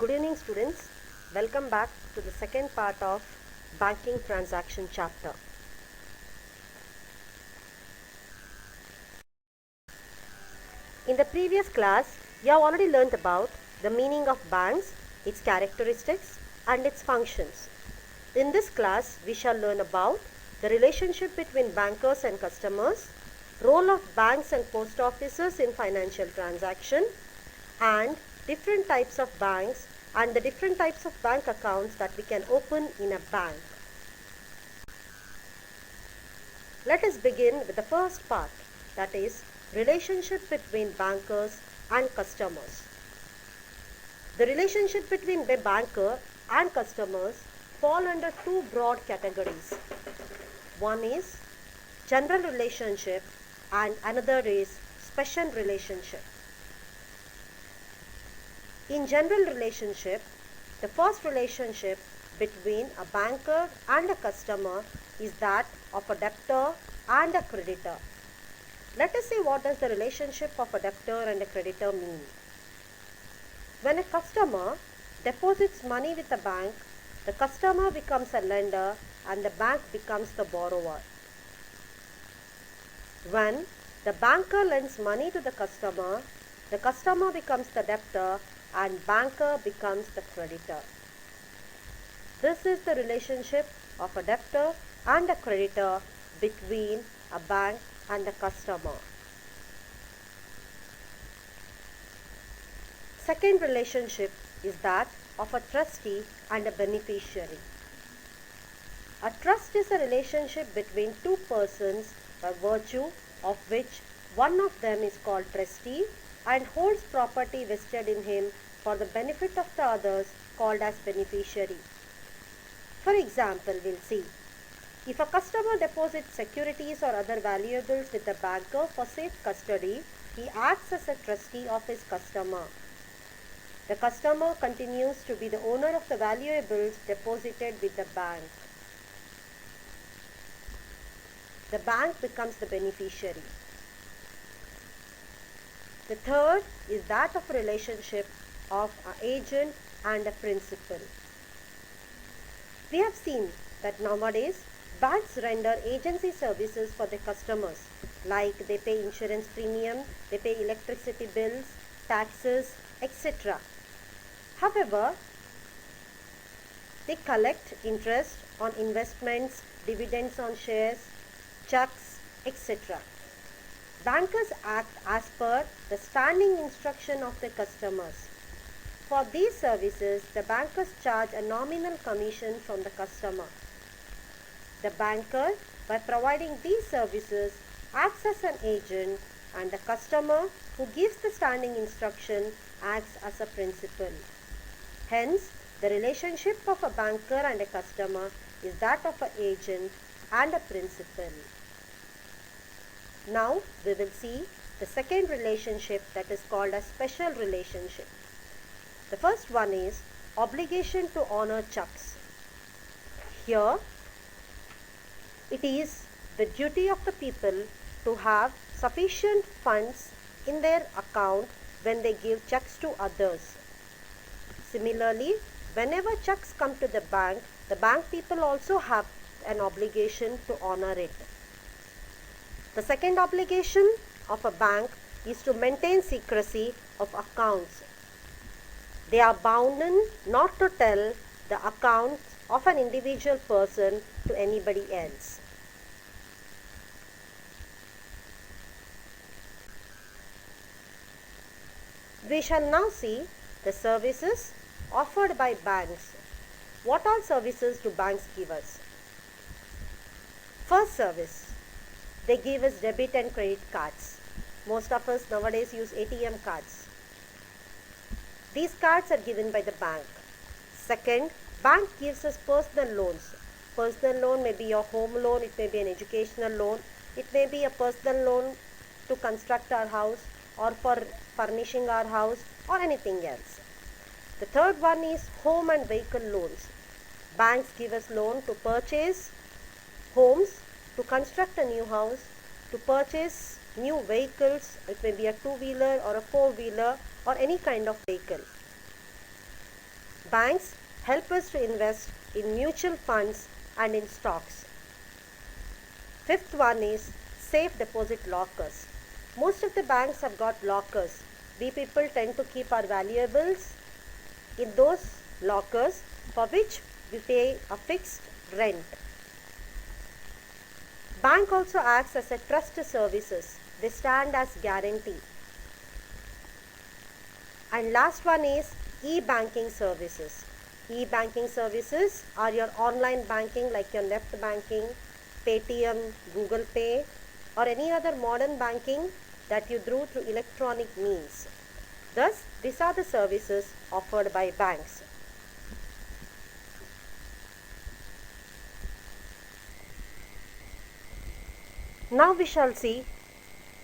Good evening, students. Welcome back to the second part of banking transaction chapter. In the previous class, you have already learned about the meaning of banks, its characteristics and its functions. In this class, we shall learn about the relationship between bankers and customers, role of banks and post offices in financial transaction, and different types of banks and the different types of bank accounts that we can open in a bank. Let us begin with the first part, that is relationship between bankers and customers. The relationship between a banker and customers fall under two broad categories. One is general relationship and another is special relationship. In general relationship, the first relationship between a banker and a customer is that of a debtor and a creditor. Let us see what does the relationship of a debtor and a creditor mean. When a customer deposits money with a bank, the customer becomes a lender and the bank becomes the borrower. When the banker lends money to the customer becomes the debtor and banker becomes the creditor. This is the relationship of a debtor and a creditor between a bank and a customer. Second relationship is that of a trustee and a beneficiary. A trust is a relationship between two persons by virtue of which one of them is called trustee and holds property vested in him for the benefit of the others, called as beneficiary. For example, we'll see. If a customer deposits securities or other valuables with the banker for safe custody, he acts as a trustee of his customer. The customer continues to be the owner of the valuables deposited with the bank. The bank becomes the beneficiary. The third is that of a relationship of an agent and a principal. We have seen that nowadays banks render agency services for their customers, like they pay insurance premium, they pay electricity bills, taxes, etc. However, they collect interest on investments, dividends on shares, checks, etc. Bankers act as per the standing instruction of their customers. For these services, the bankers charge a nominal commission from the customer. The banker, by providing these services, acts as an agent and the customer who gives the standing instruction acts as a principal. Hence, the relationship of a banker and a customer is that of an agent and a principal. Now, we will see the second relationship that is called a special relationship. The first one is obligation to honor checks. Here, it is the duty of the people to have sufficient funds in their account when they give checks to others. Similarly, whenever checks come to the bank people also have an obligation to honor it. The second obligation of a bank is to maintain secrecy of accounts. They are bounden not to tell the accounts of an individual person to anybody else. We shall now see the services offered by banks. What all services do banks give us? First service, they give us debit and credit cards. Most of us nowadays use ATM cards. These cards are given by the bank. Second, bank gives us personal loans. Personal loan may be your home loan, it may be an educational loan, it may be a personal loan to construct our house or for furnishing our house or anything else. The third one is home and vehicle loans. Banks give us loan to purchase homes, to construct a new house, to purchase new vehicles. It may be a two-wheeler or a four-wheeler or any kind of vehicle. Banks help us to invest in mutual funds and in stocks. Fifth one is safe deposit lockers. Most of the banks have got lockers. We people tend to keep our valuables in those lockers for which we pay a fixed rent. Bank also acts as a trust services. They stand as guarantee. And last one is e-banking services. E-banking services are your online banking like your net banking, Paytm, Google Pay, or any other modern banking that you do through electronic means. Thus, these are the services offered by banks. Now we shall see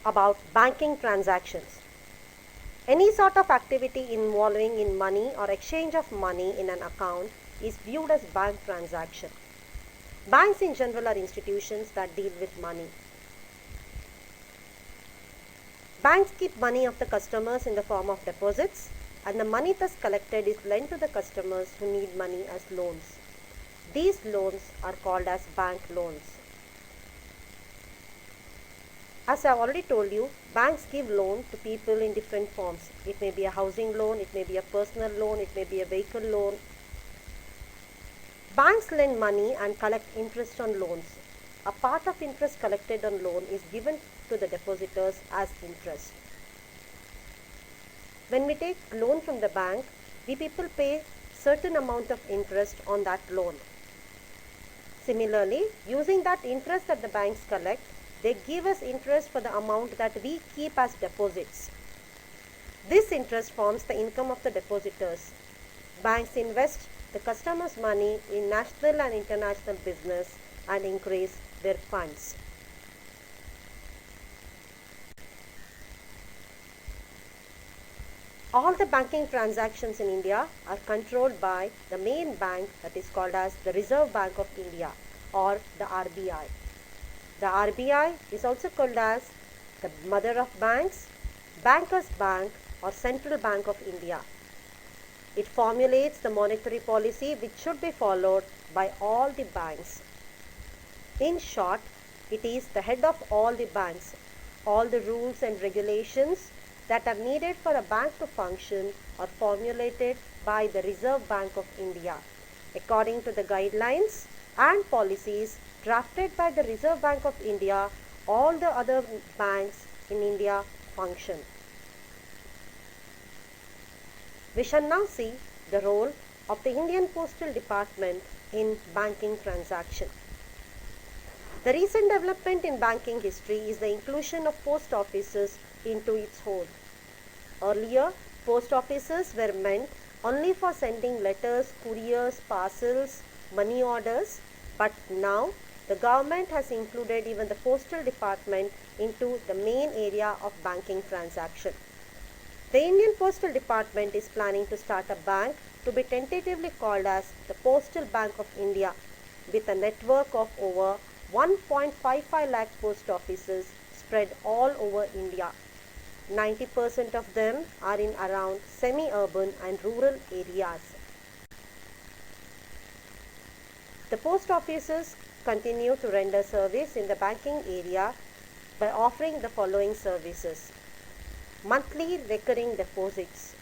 about banking transactions. Any sort of activity involving in money or exchange of money in an account is viewed as bank transaction. Banks in general are institutions that deal with money. Banks keep money of the customers in the form of deposits, and the money thus collected is lent to the customers who need money as loans. These loans are called as bank loans. As I have already told you, banks give loan to people in different forms. It may be a housing loan, it may be a personal loan, it may be a vehicle loan. Banks lend money and collect interest on loans. A part of interest collected on loan is given to the depositors as interest. When we take loan from the bank, we people pay certain amount of interest on that loan. Similarly, using that interest that the banks collect, they give us interest for the amount that we keep as deposits. This interest forms the income of the depositors. Banks invest the customers' money in national and international business and increase their funds. All the banking transactions in India are controlled by the main bank that is called as the Reserve Bank of India or the RBI. The RBI is also called as the mother of banks, Bankers Bank or Central Bank of India. It formulates the monetary policy which should be followed by all the banks. In short, it is the head of all the banks. All the rules and regulations that are needed for a bank to function are formulated by the Reserve Bank of India according to the guidelines and policies drafted by the Reserve Bank of India. All the other banks in India function. We shall now see the role of the Indian Postal Department in banking transaction. The recent development in banking history is the inclusion of post offices into its fold. Earlier, post offices were meant only for sending letters, couriers, parcels, money orders, but now the government has included even the postal department into the main area of banking transaction. The Indian Postal Department is planning to start a bank to be tentatively called as the Postal Bank of India with a network of over 1.55 lakh post offices spread all over India. 90% of them are in around semi-urban and rural areas. The post offices continue to render service in the banking area by offering the following services. Monthly recurring deposits.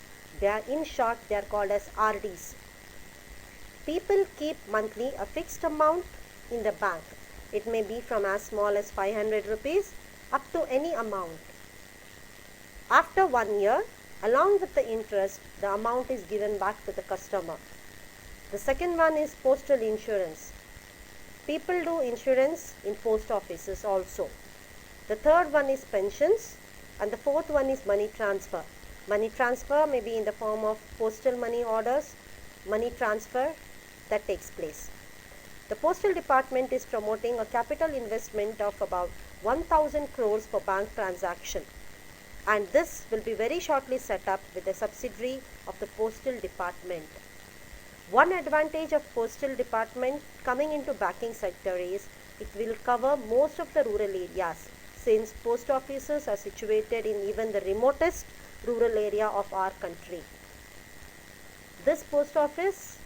In short, they are called as RDs. People keep monthly a fixed amount in the bank. It may be from as small as 500 rupees up to any amount. After 1 year, along with the interest, the amount is given back to the customer. The second one is postal insurance. People do insurance in post offices also. The third one is pensions, and the fourth one is money transfer. Money transfer may be in the form of postal money orders, money transfer that takes place. The postal department is promoting a capital investment of about 1000 crores for bank transaction, and this will be very shortly set up with a subsidiary of the postal department. One advantage of postal department coming into banking sector is it will cover most of the rural areas, since post offices are situated in even the remotest rural area of our country. this post office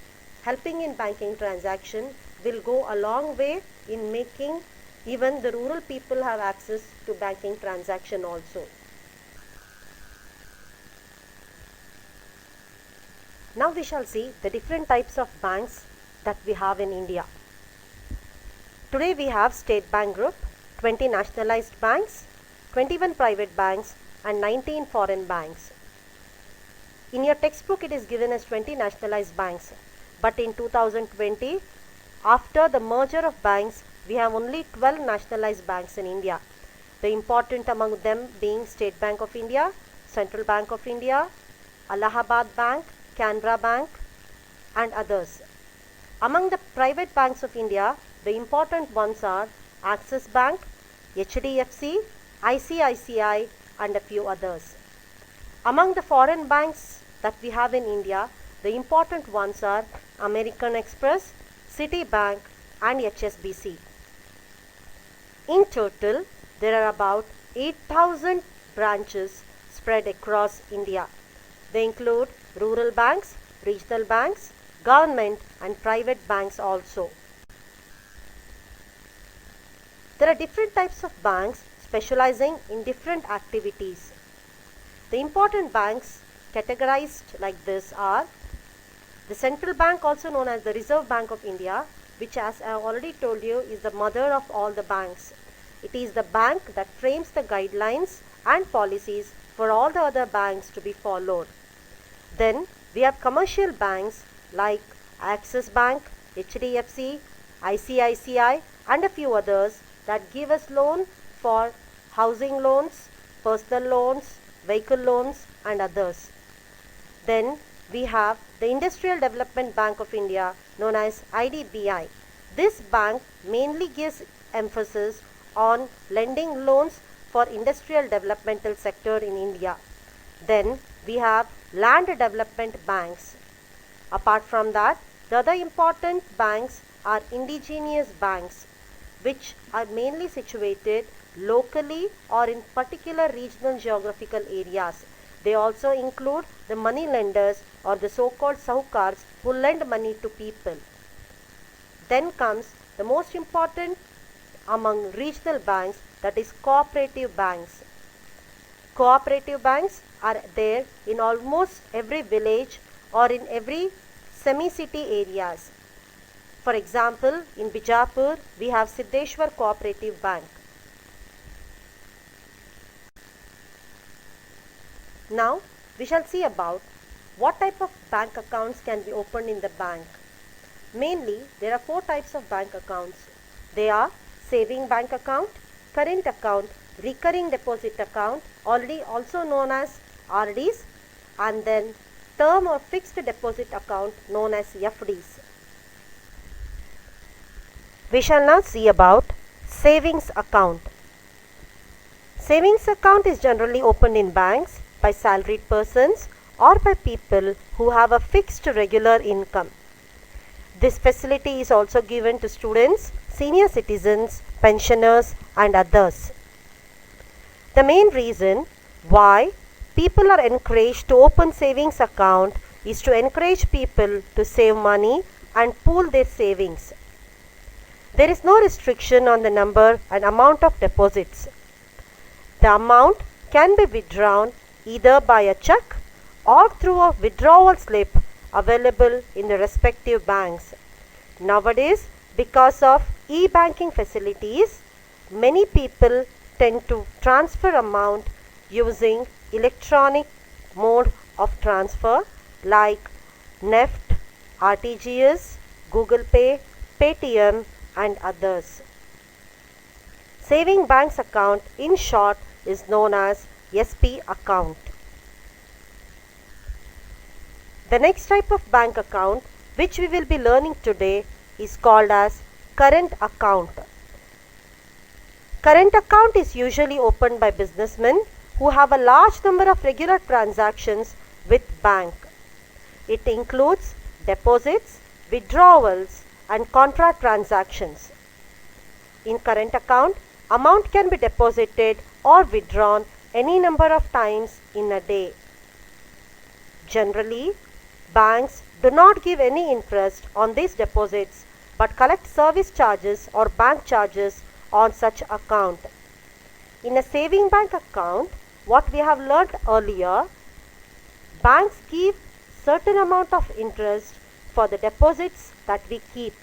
helping in banking transaction will go a long way in making even the rural people have access to banking transaction also. Now we shall see the different types of banks that we have in India. Today we have State Bank Group, 20 nationalized banks, 21 private banks and 19 foreign banks. In your textbook it is given as 20 nationalized banks, but in 2020, after the merger of banks, we have only 12 nationalized banks in India. The important among them being State Bank of India, Central Bank of India, Allahabad Bank, Canara Bank and others. Among the private banks of India, the important ones are Axis Bank, HDFC, ICICI and a few others. Among the foreign banks that we have in India, the important ones are American Express, Citibank and HSBC. In total, there are about 8,000 branches spread across India. They include rural banks, regional banks, government and private banks also. There are different types of banks specializing in different activities. The important banks categorized like this are the Central Bank, also known as the Reserve Bank of India, which as I already told you is the mother of all the banks. It is the bank that frames the guidelines and policies for all the other banks to be followed. Then we have commercial banks like Axis Bank, HDFC, ICICI and a few others that give us loan for housing loans, personal loans, vehicle loans and others. Then we have the Industrial Development Bank of India, known as IDBI. This bank mainly gives emphasis on lending loans for industrial developmental sector in India. Then we have land development banks. Apart from that, the other important banks are indigenous banks, which are mainly situated locally or in particular regional geographical areas. They also include the money lenders or the so-called sahukars who lend money to people. Then comes the most important among regional banks, that is cooperative banks. Cooperative banks are there in almost every village or in every semi-city areas. For example, in Bijapur we have Siddheshwar Cooperative Bank. Now we shall see about what type of bank accounts can be opened in the bank. Mainly there are 4 types of bank accounts. They are saving bank account, current account, recurring deposit account, already also known as RDs, and then term or fixed deposit account known as FDs. We shall now see about savings account. Savings account is generally opened in banks by salaried persons or by people who have a fixed regular income. This facility is also given to students, senior citizens, pensioners and others. The main reason why people are encouraged to open savings account is to encourage people to save money and pool their savings. There is no restriction on the number and amount of deposits. The amount can be withdrawn either by a check or through a withdrawal slip available in the respective banks. Nowadays, because of e-banking facilities, many people tend to transfer amount using electronic mode of transfer like NEFT, RTGS, Google Pay, Paytm and others. Saving banks account in short is known as SP account. The next type of bank account which we will be learning today is called as current account. Current account is usually opened by businessmen who have a large number of regular transactions with bank. It includes deposits, withdrawals and contra transactions. In current account, amount can be deposited or withdrawn any number of times in a day. Generally, Banks do not give any interest on these deposits but collect service charges or bank charges on such account. In a saving bank account, what we have learnt earlier, banks give certain amount of interest for the deposits that we keep.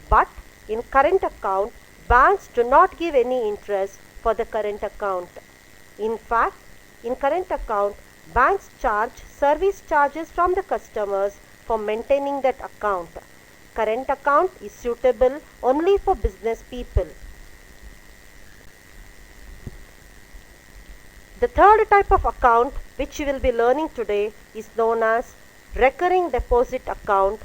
But in current account, banks do not give any interest for the current account. In fact, in current account, banks charge service charges from the customers for maintaining that account. Current account is suitable only for business people. The third type of account which you will be learning today is known as recurring deposit account,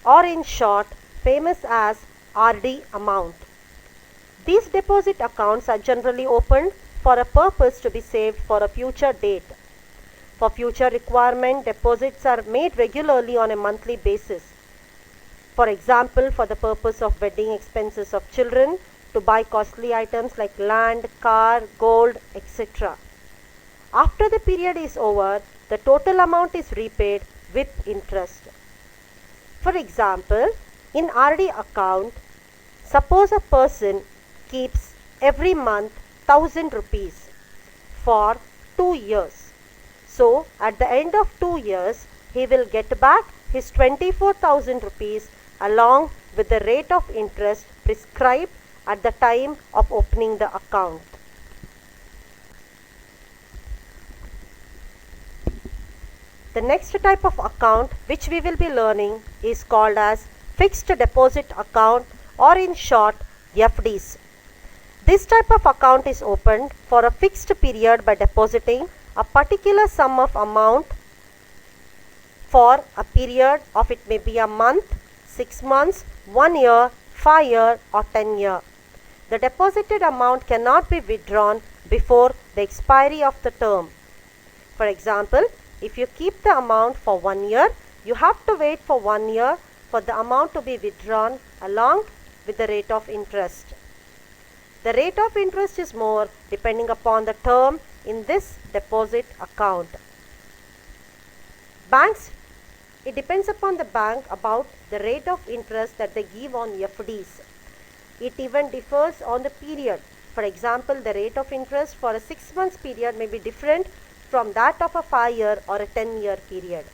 or in short famous as RD amount. These deposit accounts are generally opened for a purpose to be saved for a future date. For future requirement, deposits are made regularly on a monthly basis. For example, for the purpose of wedding expenses of children, to buy costly items like land, car, gold, etc. After the period is over, the total amount is repaid with interest. For example, in RD account, suppose a person keeps every month 1000 rupees for 2 years. So, at the end of 2 years, he will get back his 24,000 rupees along with the rate of interest prescribed at the time of opening the account. The next type of account which we will be learning is called as fixed deposit account, or in short FDs. This type of account is opened for a fixed period by depositing a particular sum of amount for a period of, it may be a month, 6 months, 1 year, 5 year or 10 year. The deposited amount cannot be withdrawn before the expiry of the term. For example, if you keep the amount for 1 year, you have to wait for 1 year for the amount to be withdrawn along with the rate of interest. The rate of interest is more depending upon the term in this deposit account. Banks, it depends upon the bank about the rate of interest that they give on FDs. It even differs on the period. For example, the rate of interest for a 6 months period may be different from that of a 5 year or a 10 year period.